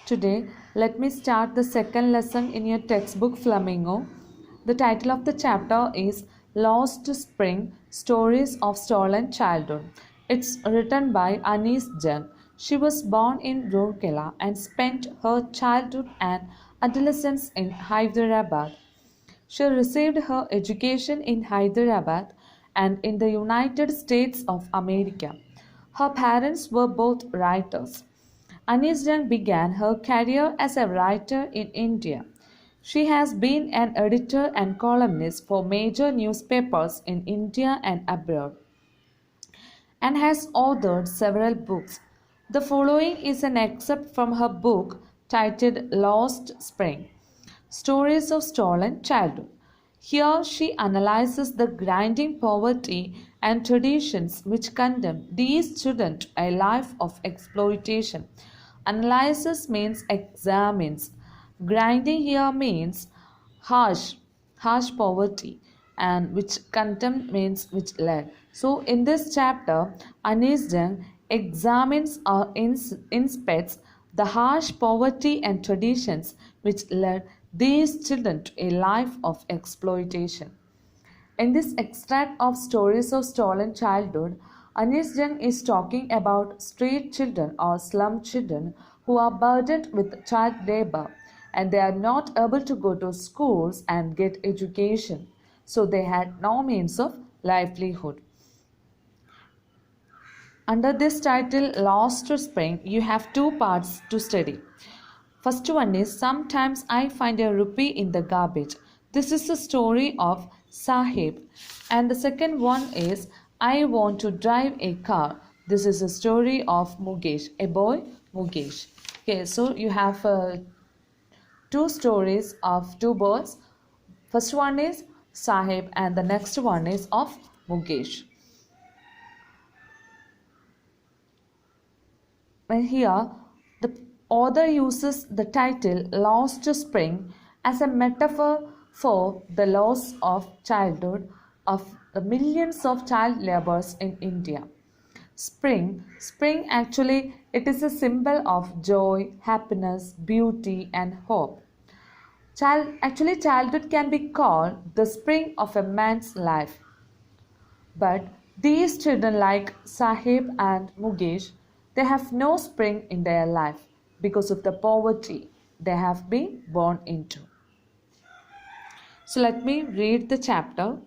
Today, let me start the second lesson in your textbook Flamingo. The title of the chapter is Lost Spring Stories of Stolen Childhood. It's written by Anis Jan. She was born in Rourkela and spent her childhood and adolescence in Hyderabad. She received her education in Hyderabad and in the United States of America. Her parents were both writers. Anisjan began her career as a writer in India. She has been an editor and columnist for major newspapers in India and abroad and has authored several books. The following is an excerpt from her book titled Lost Spring Stories of Stolen Childhood. Here she analyzes the grinding poverty and traditions which condemn these children to a life of exploitation. Analysis means examines. Grinding here means harsh poverty, and which contempt means which led. So in this chapter, Anis Jung examines or inspects the harsh poverty and traditions which led these children to a life of exploitation. In this extract of Stories of Stolen Childhood, Anis Jung is talking about street children or slum children who are burdened with child labor and they are not able to go to schools and get education. So they had no means of livelihood. Under this title, Lost Spring, you have two parts to study. First one is Sometimes I Find a Rupee in the Garbage. This is the story of Sahib. And the second one is I Want to Drive a Car. This is the story of Mukesh, a boy Mukesh. Okay, so you have two stories of two boys. First one is Sahib and the next one is of Mukesh. And here the author uses the title Lost Spring as a metaphor for the loss of childhood of the millions of child laborers in India. Spring actually it is a symbol of joy, happiness, beauty and hope. Childhood can be called the spring of a man's life. But these children like Sahib and Mukesh, they have no spring in their life because of the poverty they have been born into. So let me read the chapter.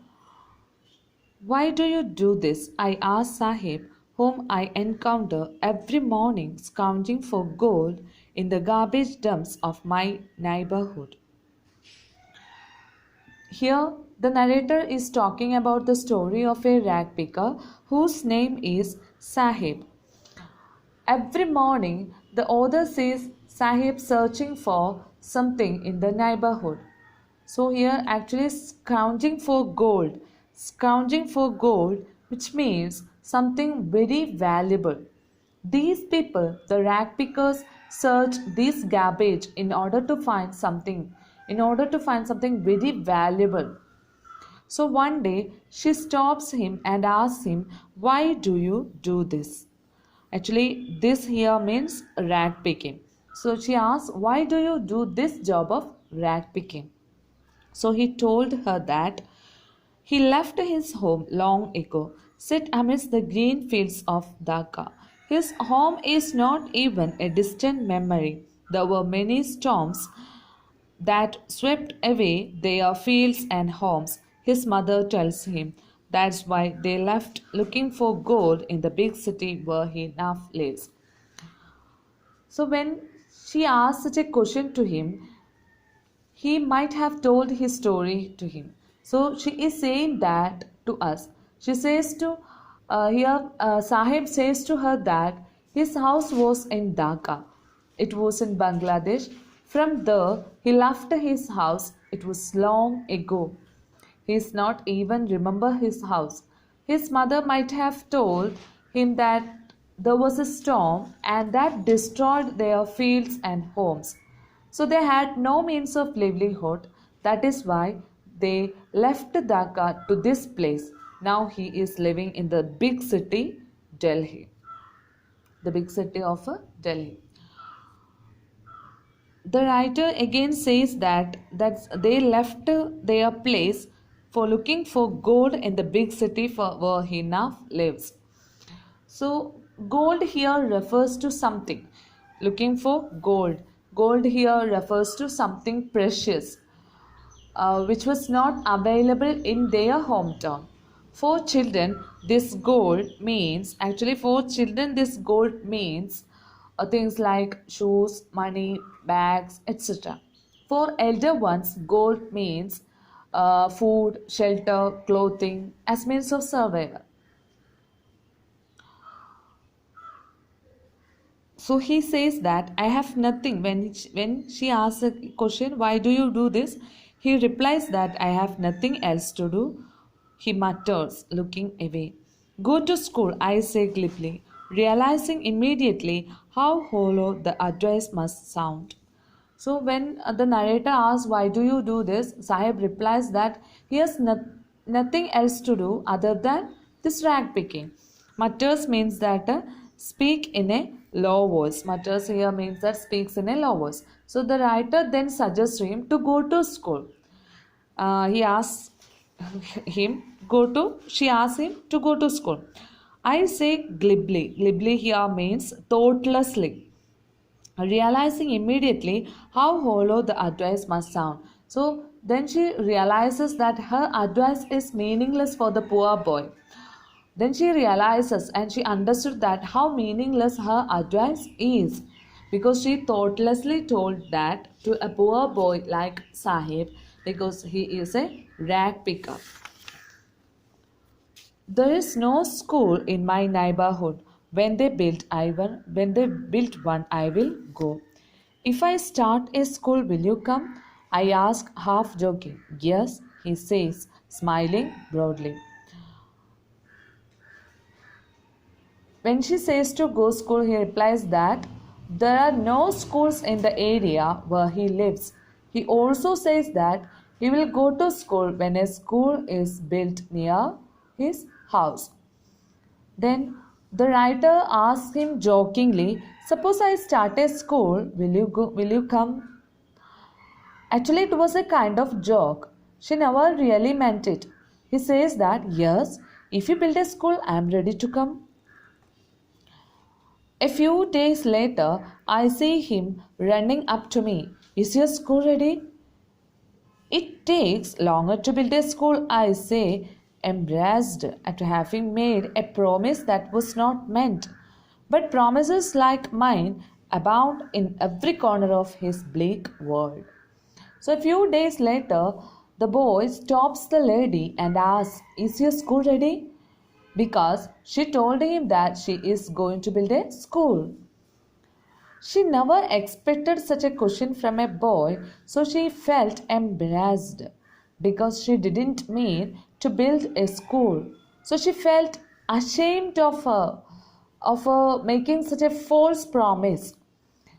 Why do you do this? I asked Sahib, whom I encounter every morning scrounging for gold in the garbage dumps of my neighborhood. Here, the narrator is talking about the story of a rag picker whose name is Sahib. Every morning, the author sees Sahib searching for something in the neighborhood. So here actually scrounging for gold, which means something very valuable. These people, the rag pickers, search this garbage in order to find something very valuable. So one day she stops him and asks him, why do you do this? Actually, this here means rag picking. So she asks, why do you do this job of rag picking? So he told her that he left his home long ago, set amidst the green fields of Dhaka. His home is not even a distant memory. There were many storms that swept away their fields and homes. His mother tells him that's why they left looking for gold in the big city where he now lives. So when she asked such a question to him, he might have told his story to him. So she is saying that to us. She says to Sahib says to her that his house was in Dhaka. It was in Bangladesh. From there, he left his house. It was long ago. He is not even remember his house. His mother might have told him that there was a storm and that destroyed their fields and homes. So they had no means of livelihood. That is why they left Dhaka to this place. Now he is living in the big city, Delhi. The big city of Delhi. The writer again says that they left their place for looking for gold in the big city where he now lives. So gold here refers to something. Looking for gold. Gold here refers to something precious, which was not available in their hometown. For children, this gold means things like shoes, money, bags, etc. For elder ones, gold means food, shelter, clothing as means of survival. So he says that I have nothing. When she asks a question, why do you do this? He replies that I have nothing else to do. He mutters, looking away. Go to school, I say glibly, realizing immediately how hollow the advice must sound. So when the narrator asks, why do you do this? Sahib replies that he has nothing else to do other than this rag picking. Mutters means that speak in a low voice. Mutters here means that speaks in a low voice. So the writer then suggests him to go to school. He asks she asks him to go to school. I say glibly. Glibly here means thoughtlessly, realizing immediately how hollow the advice must sound. So then she realizes that her advice is meaningless for the poor boy. Then she realizes and she understood that how meaningless her advice is, because she thoughtlessly told that to a poor boy like Sahib, because he is a rag picker. There is no school in my neighborhood. When they build one, I will go. If I start a school, will you come? I ask, half joking. Yes, he says, smiling broadly. When she says to go school, he replies that there are no schools in the area where he lives. He also says that he will go to school when a school is built near his house. Then the writer asks him jokingly, suppose I start a school, will you come? Actually, it was a kind of joke. She never really meant it. He says that, yes, if you build a school, I am ready to come. A few days later, I see him running up to me. Is your school ready? It takes longer to build a school, I say, embarrassed at having made a promise that was not meant. But promises like mine abound in every corner of his bleak world. So a few days later, the boy stops the lady and asks, is your school ready? Because she told him that she is going to build a school. She never expected such a question from a boy, so she felt embarrassed because she didn't mean to build a school. So she felt ashamed of her making such a false promise.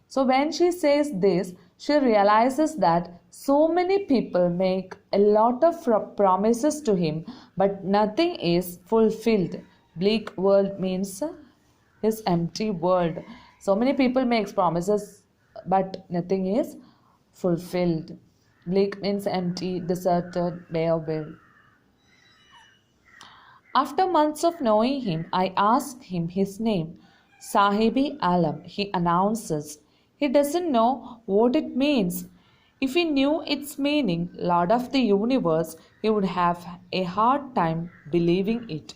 So when she says this, she realizes that so many people make a lot of promises to him, but nothing is fulfilled. Bleak world means his empty world. So many people make promises, but nothing is fulfilled. Bleak means empty, deserted, bare world. After months of knowing him, I asked him his name. Sahibi Alam, he announces. He doesn't know what it means. If he knew its meaning, Lord of the Universe, he would have a hard time believing it.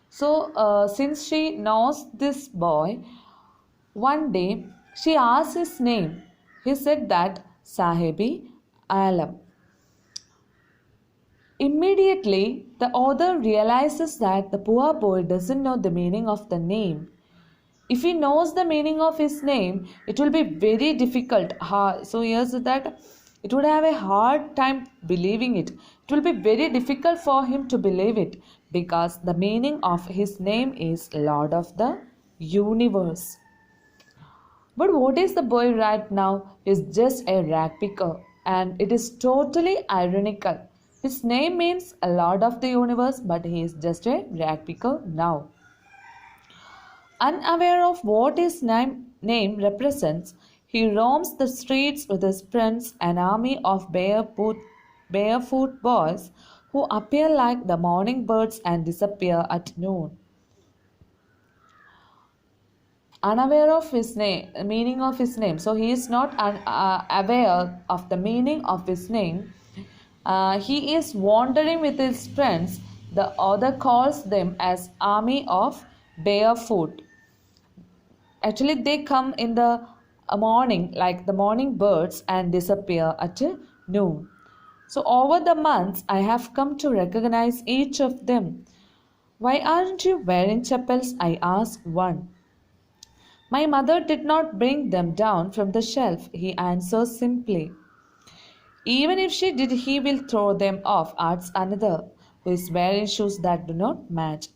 So, since she knows this boy, one day she asked his name. He said that Sahibi Alam. Immediately, the author realizes that the poor boy doesn't know the meaning of the name. If he knows the meaning of his name, it will be very difficult. So here's that it would have a hard time believing it. It will be very difficult for him to believe it because the meaning of his name is Lord of the Universe. But what is the boy right now is just a rag picker, and it is totally ironical. His name means a Lord of the Universe, but he is just a rag picker now. Unaware of what his name represents, He roams the streets with his friends, an army of barefoot boys who appear like the morning birds and disappear at noon. Unaware of his name, meaning of his name. So he is not aware of the meaning of his name. He is wandering with his friends. The author calls them as army of barefoot. Actually, they come in the morning like the morning birds and disappear at noon. So over the months, I have come to recognize each of them. Why aren't you wearing chapels? I asked one. My mother did not bring them down from the shelf, he answers simply. Even if she did, he will throw them off, adds another, who is wearing shoes that do not match.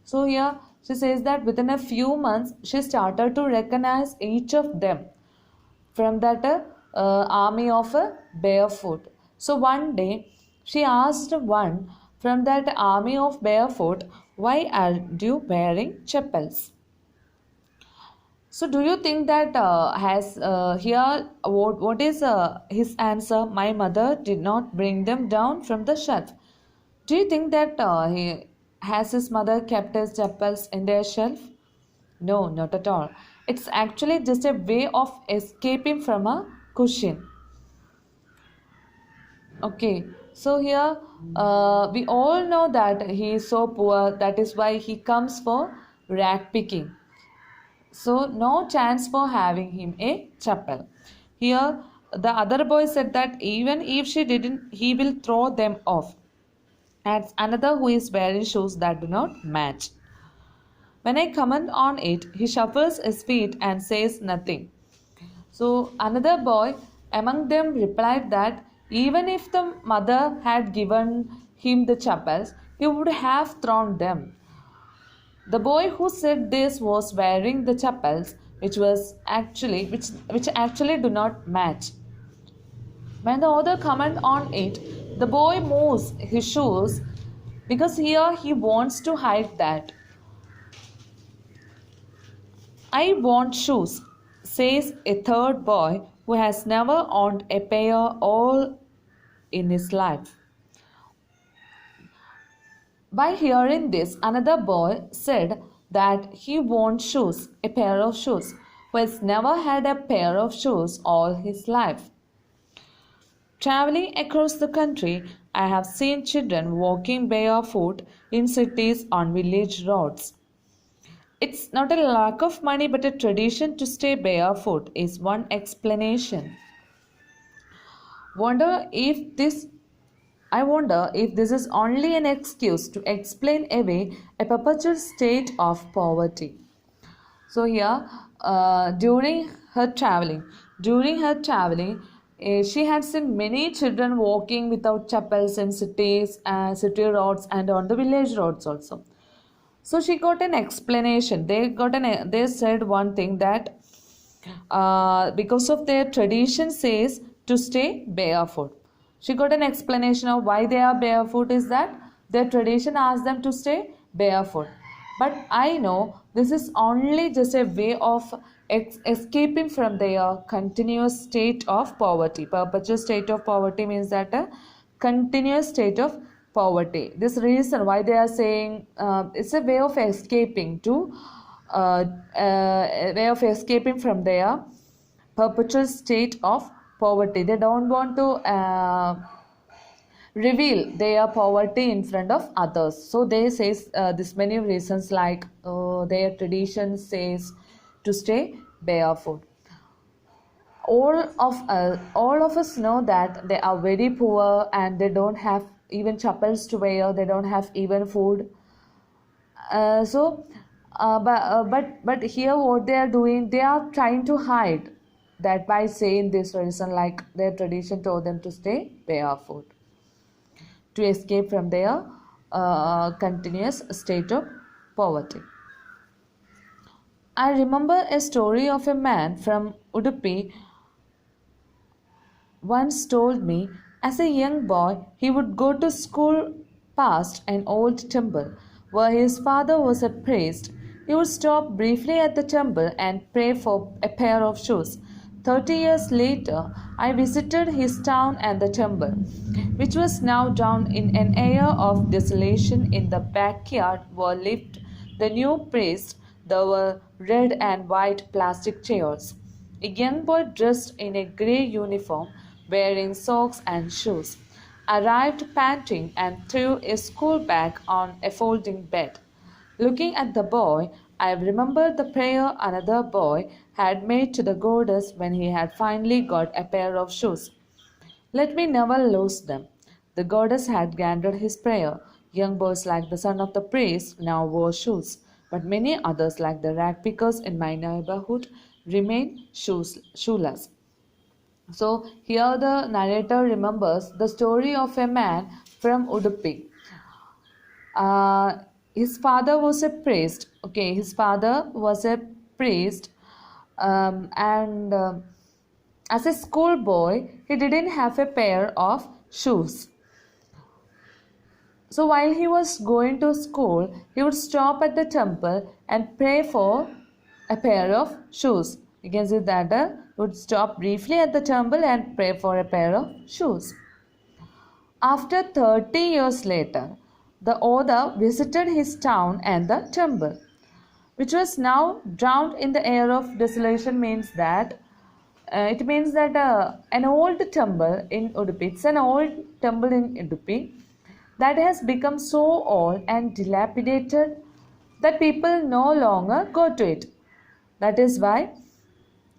So here she says that within a few months, she started to recognize each of them from that army of barefoot. So one day, she asked one from that army of barefoot, why are you wearing chapels? So, do you think that has here what is his answer? My mother did not bring them down from the shelf. Do you think that he has his mother kept his chapels in their shelf? No, not at all. It's actually just a way of escaping from a cushion. Okay, so here we all know that he is so poor. That is why he comes for rag picking. So no chance for having him a chapel. Here the other boy said that even if she didn't, he will throw them off. Adds another who is wearing shoes that do not match. When I comment on it, he shuffles his feet and says nothing. So another boy among them replied that even if the mother had given him the chapels, he would have thrown them. The boy who said this was wearing the chapels, which actually do not match. When the other comment on it, the boy moves his shoes because here he wants to hide that. I want shoes, says a third boy who has never owned a pair all in his life. By hearing this, another boy said that he wants shoes, a pair of shoes, who has never had a pair of shoes all his life. Traveling across the country, I have seen children walking barefoot in cities on village roads. It's not a lack of money but a tradition to stay barefoot is one explanation. I wonder if this is only an excuse to explain away a perpetual state of poverty. So here, during her traveling, she had seen many children walking without chapels in cities, city roads, and on the village roads also. So she got an explanation. They said one thing that because of their tradition says to stay barefoot. She got an explanation of why they are barefoot is that their tradition asks them to stay barefoot. But I know this is only just a way of escaping from their continuous state of poverty. Perpetual state of poverty means that a continuous state of poverty. This reason why they are saying it's a way of escaping a way of escaping from their perpetual state of poverty. They don't want to reveal their poverty in front of others. So they say this many reasons like their tradition says to stay barefoot. All of us know that they are very poor and they don't have even chapels to wear. They don't have even food. But here what they are doing, they are trying to hide that by saying this reason like their tradition told them to stay barefoot to escape from their continuous state of poverty. I remember a story of a man from Udupi once told me as a young boy he would go to school past an old temple where his father was a priest. He would stop briefly at the temple and pray for a pair of shoes. 30 years later, I visited his town and the temple, which was now drowned in an air of desolation. In the backyard were lived the new priest. There were red and white plastic chairs. A young boy dressed in a grey uniform, wearing socks and shoes, arrived panting and threw a school bag on a folding bed. Looking at the boy, I remembered the prayer another boy had made to the goddess when he had finally got a pair of shoes. Let me never lose them. The goddess had granted his prayer. Young boys like the son of the priest now wore shoes, but many others like the rag pickers in my neighborhood remained shoeless. So here the narrator remembers the story of a man from Udupi. Uh, his father was a priest. Okay, his father was a priest, and as a schoolboy, he didn't have a pair of shoes. So while he was going to school, he would stop at the temple and pray for a pair of shoes. You can see that he would stop briefly at the temple and pray for a pair of shoes. After 30 years later, the author visited his town and the temple, which was now drowned in the air of desolation. Means that it means that an old temple in Udupi, it's an old temple in Udupi that has become so old and dilapidated that people no longer go to it. That is why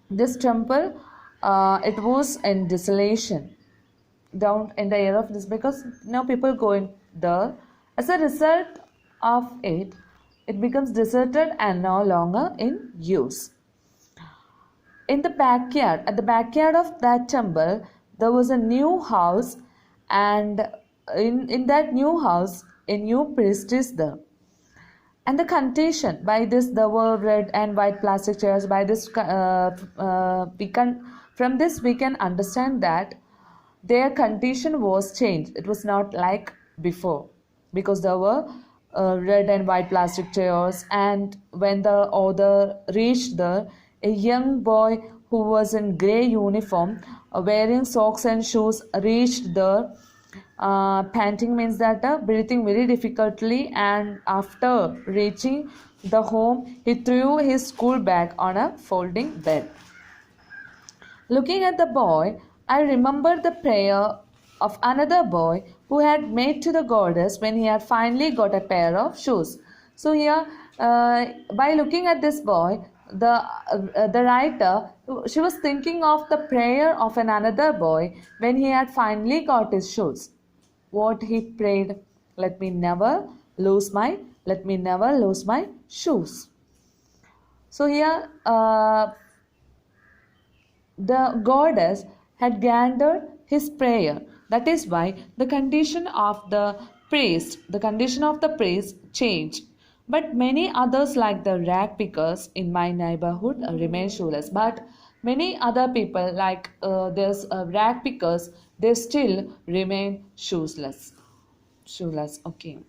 this temple it was in desolation, down in the air of this, because now people go in there. As a result of it, it becomes deserted and no longer in use. In the backyard, at the backyard of that temple, there was a new house, and in that new house, a new priest is there. And the condition, by this there were red and white plastic chairs. By this, from this we can understand that their condition was changed. It was not like before, because there were red and white plastic chairs. And when the author reached there, a young boy who was in grey uniform, wearing socks and shoes, reached there. Panting means that breathing very difficultly, and after reaching the home, he threw his school bag on a folding bed. Looking at the boy, I remembered the prayer of another boy who had made to the goddess when he had finally got a pair of shoes. So here, by looking at this boy, the writer, she was thinking of the prayer of another boy when he had finally got his shoes. What he prayed: let me never lose my shoes. So here, the goddess had granted his prayer. That is why the condition of the priest changed. But many others, like the rag pickers in my neighborhood, remain shoeless. But many other people, like there's rag pickers, they still remain shoeless. Okay.